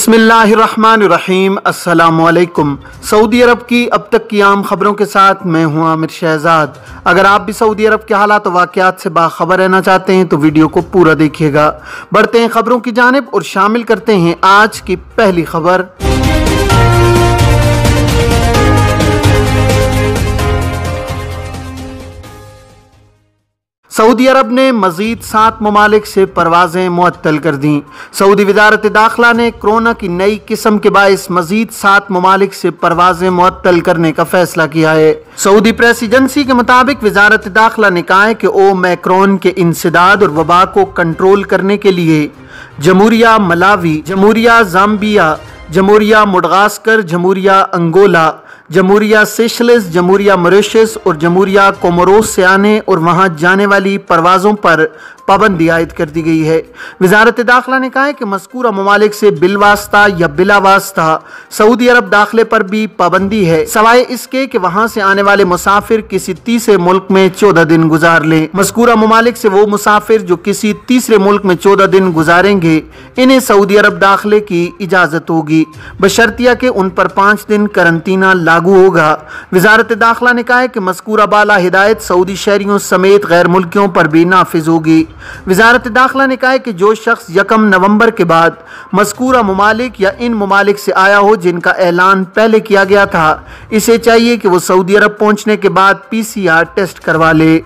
बिस्मिल्लाहिर्रहमानिर्रहीम। अस्सलामुअलैकुम। सऊदी अरब की अब तक की आम खबरों के साथ मैं हूं आमिर शहजाद। अगर आप भी सऊदी अरब के हालात और वाक़यात से बाखबर रहना चाहते हैं तो वीडियो को पूरा देखिएगा। बढ़ते हैं खबरों की जानिब और शामिल करते हैं आज की पहली खबर। सऊदी अरब ने मजीद 7 ममालिक से परवाजें मुअत्तल कर दी। सऊदी वजारत दाखिला ने कोरोना की नई किस्म के बायस मजीद 7 ममालिक से परवाजें मुअत्तल करने का फैसला किया है। सऊदी प्रेस एजेंसी के मुताबिक वजारत दाखिला ने कहा है कि ओमिक्रॉन के इंसदाद और वबा को कंट्रोल करने के लिए जमहूरिया मलावी, जमहूरिया जाम्बिया, जमहूरिया मुडगास्कर, जमहूरिया अंगोला, जमहूरिया सेशल्स, जमहूरिया मॉरिशस और जमहूरिया कोमोरोस से आने और वहां जाने वाली परवाज़ों पर पाबंदी आयद कर दी गई है। वजारत दाखिला ने कहा है कि मज़कूरा ममालिक से बिलवास्ता या बिलावास्ता सऊदी अरब दाखिले पर भी पाबंदी है, सवाए इसके कि वहां से आने वाले मुसाफिर किसी तीसरे मुल्क में 14 दिन गुजार लें। मज़कूरा ममालिक से वो मुसाफिर जो किसी तीसरे मुल्क में 14 दिन गुजारेंगे इन्हें सऊदी अरब दाखिले की इजाज़त होगी, बशर्तिया कि उन पर 5 दिन करंतना लागू होगा। वजारत दाखिला ने कहा है कि मज़कूरा बाला हिदायत सऊदी शहरियों समेत गैर मुल्कियों पर भी नाफिज होगी। वजारत दाखिला ने कहा है कि जो शख्स 1 नवंबर के बाद मज़कूरा ममालिक या इन ममालिक से आया हो जिनका ऐलान पहले किया गया था, इसे चाहिए कि वो सऊदी अरब पहुंचने के बाद PCR टेस्ट करवा ले।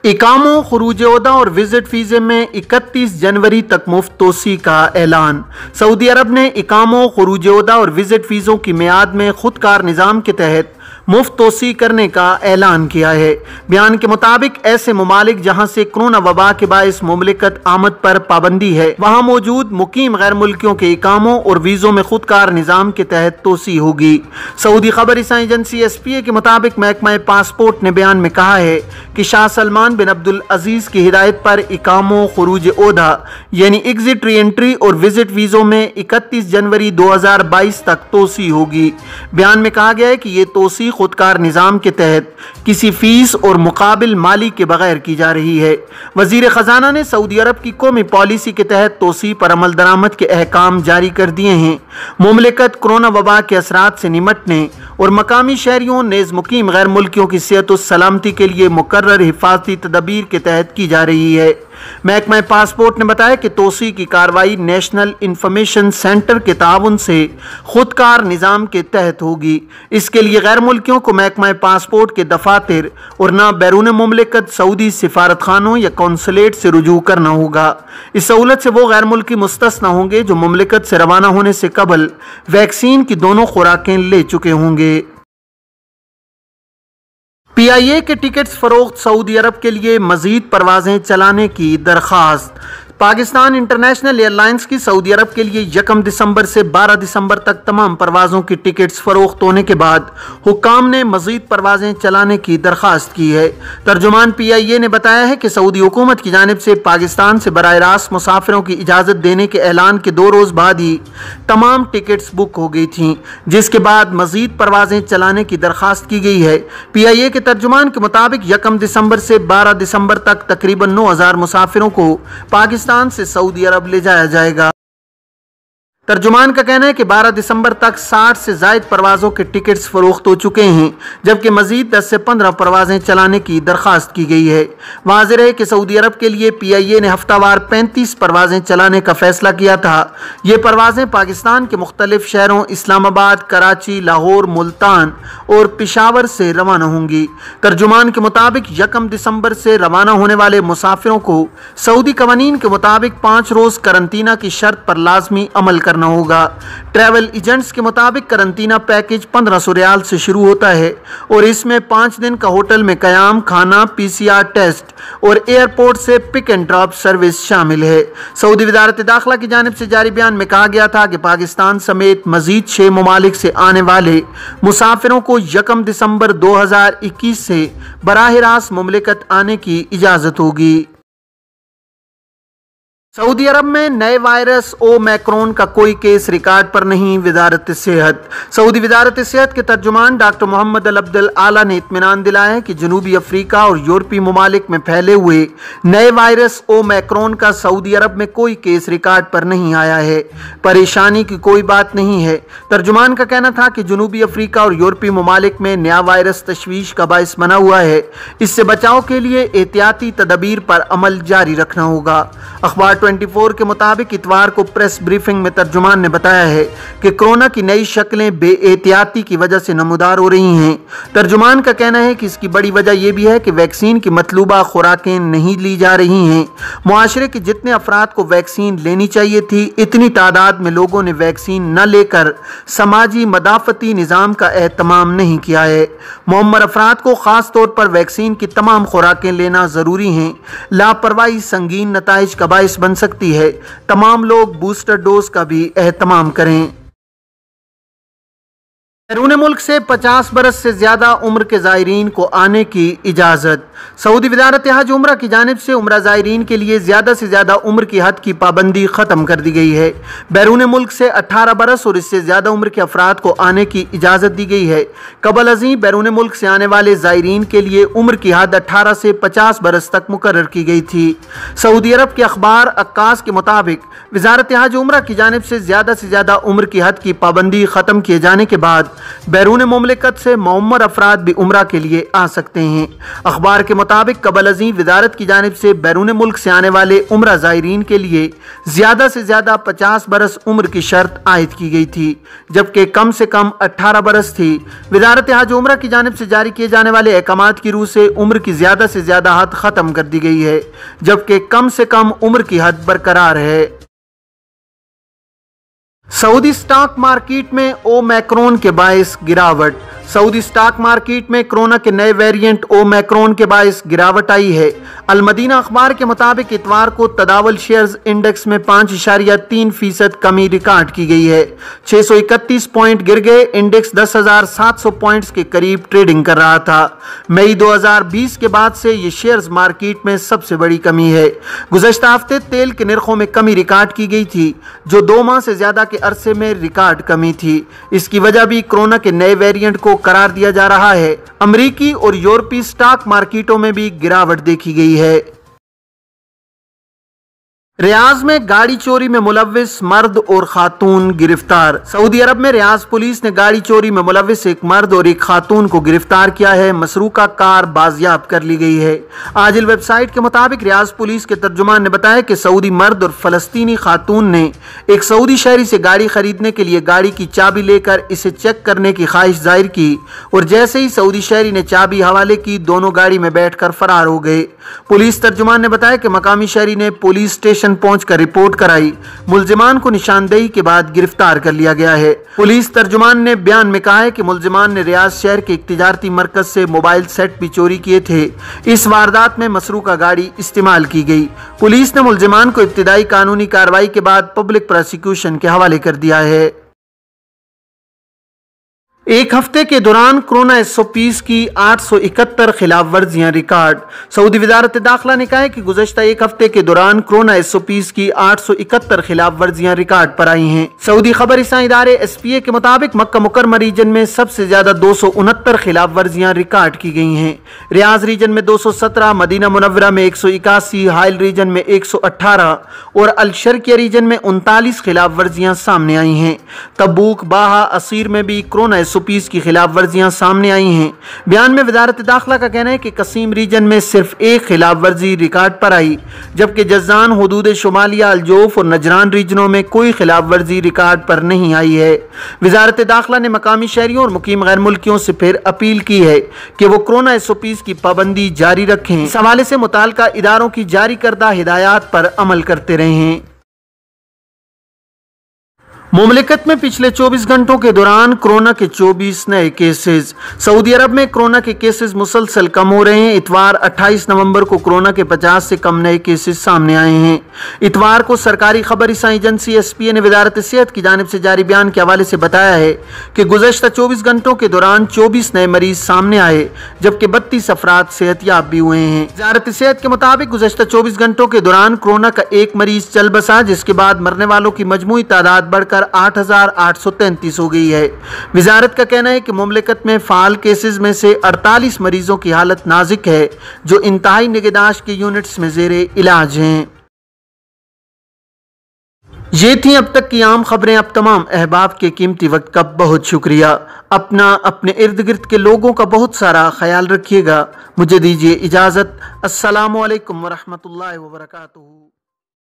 इकामों, खुरूज ओहदा और विजिट वीज़े में 31 जनवरी तक मुफ्त तोसी का ऐलान। सऊदी अरब ने इकामों, खुरूज ओहदा और विजिट वीज़ों की मियाद में खुदकार निज़ाम के तहत मुफ्त तोसी करने का ऐलान किया है। बयान के मुताबिक ऐसे ममालिक जहां से कोरोना वबा के बायस मुमलिकत आमद पर पाबंदी है वहां मौजूद मुकीम गैर मुल्कियों के इकामों और वीज़ों में खुदकार निज़ाम के तहत तोसी होगी। सऊदी खबर रसानी एजेंसी SPA के मुताबिक महकमा पासपोर्ट ने बयान में कहा है कि शाह सलमान बिन अब्दुल अजीज की हिदायत पर इकामों, खुरूज ओहदा यानी एग्जिट, री एंट्री और विजिट वीज़ों में 31 जनवरी 2022 तक तोसी होगी। बयान में कहा गया है कि ये तोसी खुदकार निज़ाम के तहत किसी फीस और मुकाबिल माली के बगैर की जा रही है। वजीर खजाना ने सऊदी अरब की कौमी पॉलिसी के तहत तोसी पर अमल दरामद के अहकाम जारी कर दिए हैं। मुमलिकत कोरोना वबा के असरात से निमटने और मकामी शहरियों नेज़ मुकीम गैर मुल्कियों की सेहत और सलामती के लिए मुकर्रर हिफाजती तदबीर के तहत की जा रही है। महकमा पासपोर्ट ने बताया कि तोसी की कार्रवाई नेशनल इंफॉर्मेशन सेंटर के ताउन से खुदकार निज़ाम के तहत होगी। इसके लिए गैर मुल्कियों को महकमा पासपोर्ट के दफातर और न बैरून मुमलिकत सऊदी सिफारत खानों या कौंसलेट से रुजू करना होगा। इस सहूलत से वो गैर मुल्की मुस्तस्ना होंगे जो मुमलिकत से रवाना होने से कबल वैक्सीन की दोनों खुराकें ले चुके होंगे। PIA के टिकट्स फरोख्त, सऊदी अरब के लिए मजीद परवाजें चलाने की दरख्वास्त। पाकिस्तान इंटरनेशनल एयरलाइंस की सऊदी अरब के लिए 1 दिसंबर से 12 दिसंबर तक तमाम परवाज़ों की टिकट्स फरोख्त होने के बाद हुक्काम ने मजीद परवाजें चलाने की दरख्वास्त की है। तर्जुमान PIA ने बताया है कि सऊदी हुकूमत की जानिब से पाकिस्तान से बराह रास्त मुसाफिरों की इजाज़त देने के ऐलान के 2 रोज़ बाद ही तमाम टिकट्स बुक हो गई थीं, जिसके बाद मजीद परवाजें चलाने की दरख्वास्त की गई है। PIA के तर्जुमान के मुताबिक 1 दिसंबर से 12 दिसंबर तक तकरीबन 9000 मुसाफिरों को पाकिस्तान से सऊदी अरब ले जाया जाएगा। तर्जुमान का कहना है कि 12 दिसंबर तक 60 से ज़ायद परवाज़ों के टिकट्स फरोख्त हो चुके हैं, जबकि मजीद 10 से 15 परवाज़ें चलाने की दरख्वास्त की गई है। वाज़ेह है कि सऊदी अरब के लिए PIA ने हफ्तावार 35 परवाज़ें चलाने का फैसला किया था। ये परवाज़ें पाकिस्तान के मुख्तलिफ शहरों इस्लामाबाद, कराची, लाहौर, मुल्तान और पेशावर से रवाना होंगी। तर्जुमान के मुताबिक 1 दिसंबर से रवाना होने वाले मुसाफिरों को सऊदी कवानीन के मुताबिक 5 रोज़ करंतना की शर्त पर लाजमी अमल करना होगा। ट्रैवल एजेंट्स के मुताबिक करंतना पैकेज 1500 रियाल से शुरू होता है और इसमें 5 दिन का होटल में कयाम, खाना, PCR टेस्ट और एयरपोर्ट से पिक एंड ड्रॉप सर्विस शामिल है। सऊदी वजारत दाखिला की जानिब से जारी बयान में कहा गया था कि पाकिस्तान समेत मजीद 6 ममालिक से आने वाले मुसाफिरों को 1 दिसंबर 2021 से बराह रास्त मुमलिकत आने की इजाज़त होगी। सऊदी अरब में नए वायरस ओमैक्रॉन का कोई केस रिकॉर्ड पर नहीं, वजारत सेहत। सऊदी वजारत सेहत के तर्जुमान डॉक्टर मोहम्मद अल अब्दुल आला ने इत्मीनान दिलाया है कि जनूबी अफ्रीका और यूरोपीय ममालिक में फैले हुए नए वायरस ओमैक्रॉन का सऊदी अरब में कोई केस रिकॉर्ड पर नहीं आया है। परेशानी की कोई बात नहीं है। तर्जुमान का कहना था कि जनूबी अफ्रीका और यूरोपीय ममालिक में नया वायरस तशवीश का बाइस बना हुआ है। इससे बचाव के लिए एहतियाती तदबीर पर अमल जारी रखना होगा। अखबार 24 के मुताबिक इतवार को प्रेस ब्रीफिंग में तर्जुमान ने बताया है कि कोरोना की नई शक्लें बेएहतियाती की वजह से नमूदार हो रही हैं। तर्जुमान का कहना है कि इसकी बड़ी वजह यह भी है कि वैक्सीन की मतलूबा खुराकें नहीं ली जा रही हैं। मुआशरे के जितने अफराद को वैक्सीन लेनी चाहिए थी, इतनी तादाद में लोगों ने वैक्सीन न लेकर समाजी मदाफती निज़ाम का एहतमाम नहीं किया है। मुअम्मर अफराद को खास तौर पर वैक्सीन की तमाम खुराकें लेना ज़रूरी हैं। लापरवाही संगीन नताइज का बाइस बन सकती है। तमाम लोग बूस्टर डोज का भी एहतमाम करें। बैरून मुल्क से 50 बरस से ज्यादा उम्र के ज़ायरीन को आने की इजाज़त। सऊदी वज़ारत हज उम्रा की जानिब से उम्रा ज़ायरीन के लिए ज़्यादा से ज़्यादा उम्र की हद की पाबंदी ख़त्म कर दी गई है। बैरून मुल्क से 18 बरस और इससे ज़्यादा उम्र के अफराद को आने की इजाज़त दी गई है। कबल अज़ीं बैरून मुल्क से आने वाले ज़ायरीन के लिए उम्र की हद 18 से 50 बरस तक मुकर्रर की गई थी। सऊदी अरब के अखबार अक्कास के मुताबिक वज़ारत हज उम्रा की जानिब से ज़्यादा उम्र की हद की पाबंदी ख़त्म किए जाने के बाद बैरून मुमलिकत से मुअम्मर अफराद भी उम्रा के लिए आ सकते हैं। अखबार के मुताबिक कबल अज़ीं वज़ारत की जानिब से बैरून मुल्क से आने वाले उम्रा ज़ायरीन के लिए ज़्यादा से ज़्यादा 50 बरस उम्र की शर्त आयद की गई थी, जबकि कम से कम 18 बरस थी। वज़ारत हज उम्रा की जानिब से जारी किए जाने वाले अहकामात की रूह से उम्र की ज़्यादा हद ख़त्म कर दी गई है, जबकि कम से कम उम्र की हद बरकरार है। सऊदी स्टॉक मार्केट में ओमैक्रॉन के बायस गिरावट। सऊदी स्टॉक मार्केट में कोरोना के नए वेरिएंट ओमैक्रॉन के बायस गिरावट आई है। अल मदीना अखबार के मुताबिक इतवार को तदावल शेयर्स इंडेक्स में 5.3% कमी रिकॉर्ड की गई है। 631 पॉइंट गिर गए। इंडेक्स 10,700 पॉइंट्स के करीब ट्रेडिंग कर रहा था। मई 2020 के बाद से ये शेयर्स मार्केट में सबसे बड़ी कमी है। गुज़श्ता हफ्ते तेल के निर्खों में कमी रिकॉर्ड की गई थी, जो 2 माह से ज्यादा के अरसे में रिकॉर्ड कमी थी। इसकी वजह भी कोरोना के नए वेरिएंट को करार दिया जा रहा है। अमेरिकी और यूरोपीय स्टॉक मार्केटों में भी गिरावट देखी गई है। रियाज में गाड़ी चोरी में मुलव्विस मर्द और खातून गिरफ्तार। सऊदी अरब में रियाज पुलिस ने गाड़ी चोरी में मुलव्विस एक मर्द और एक खातून को गिरफ्तार किया है। मसरूका कार बाजियाब कर ली गई है। आजिल वेबसाइट के मुताबिक रियाज पुलिस के तर्जुमान ने बताया कि सऊदी मर्द और फलस्तीनी खातून ने एक सऊदी शहरी से गाड़ी खरीदने के लिए गाड़ी की चाबी लेकर इसे चेक करने की ख्वाहिश जाहिर की और जैसे ही सऊदी शहरी ने चाबी हवाले की, दोनों गाड़ी में बैठकर फरार हो गए। पुलिस तर्जुमान ने बताया कि मकामी शहरी ने पुलिस स्टेशन पहुंचकर रिपोर्ट कराई। मुल्जिमान को निशानदेही के बाद गिरफ्तार कर लिया गया है। पुलिस तर्जुमान ने बयान में कहा है कि मुल्जिमान ने रियाज शहर के एक तिजारती मरकज से मोबाइल सेट भी चोरी किए थे। इस वारदात में मसरूका गाड़ी इस्तेमाल की गई। पुलिस ने मुल्जिमान को इब्तिदाई कानूनी कार्रवाई के बाद पब्लिक प्रोसिक्यूशन के हवाले कर दिया है। एक हफ्ते के दौरान कोरोना SOPs की 871 खिलाफ वर्जियां रिकॉर्ड। सऊदी वजारत दाखिला ने कहा है कि गुज़श्ता एक हफ्ते के दौरान कोरोना SOPs की 871 खिलाफ वर्जियां रिकॉर्ड पर आई हैं। सऊदी खबर रसां इदारे SPA के मुताबिक मक्का मुकर्रमा रीजन में सबसे ज्यादा 269 खिलाफ वर्जियां रिकॉर्ड की गई हैं। रियाज रीजन में 217, मदीना मुनव्वरा में 181, हाइल रीजन में 118 और अल शर्किया रीजन में 39 खिलाफ वर्जियां सामने आई हैं। तबूक, बाहा, असीर में भी कोरोना SOPs की खिलाफ वर्जियां सामने आई हैं। बयान में वजारत दाखिला का कहना है कि कसीम रीजन में सिर्फ एक खिलाफ वर्जी रिकॉर्ड पर आई, जबकि जज़ान, हुदूद शुमालिया, अल्जोफ और नजरान रीजनों में कोई खिलाफ वर्जी रिकॉर्ड पर नहीं आई है। वजारत दाखिला ने मकामी शहरियों और मुकीम गैर मुल्कियों से फिर अपील की है कि वो कोरोना SOPs की पाबंदी जारी रखें। इस हवाले से मुताल्लिका इदारों की जारी करदा हिदायत पर अमल करते रहें। मुमलिकत में पिछले 24 घंटों के दौरान कोरोना के 24 नए केसेस। सऊदी अरब में कोरोना के केसेस मुसलसल कम हो रहे हैं। इतवार 28 नवंबर को कोरोना के 50 से कम नए केसेस सामने आए हैं। इतवार को सरकारी खबर रसां एजेंसी एसपीए ने वजारत सेहत की जानिब से जारी बयान के हवाले से बताया है कि गुज़श्ता 24 घंटों के दौरान 24 नए मरीज सामने आए, जबकि 32 अफराद सेहतयाब भी हुए हैं। वजारत सेहत के मुताबिक गुज़श्ता 24 घंटों के दौरान कोरोना का एक मरीज चल बसा, जिसके बाद मरने वालों की मजमूई तादाद बढ़कर 8,833 हो गई है। वजारत का कहना है कि मुमलिकत में फाल केसेस में से 48 मरीजों की हालत नाजुक है, जो इंतहाई निगहदाश्त के यूनिट्स में ज़ेरे इलाज हैं। ये थी अब तक की आम खबरें। अब तमाम अहबाब के कीमती वक्त का बहुत शुक्रिया। अपना, अपने इर्द गिर्द के लोगों का बहुत सारा ख्याल रखिएगा। मुझे दीजिए इजाज़त। अस्सलामु अलैकुम वरहमतुल्लाहि वबरकातुहू।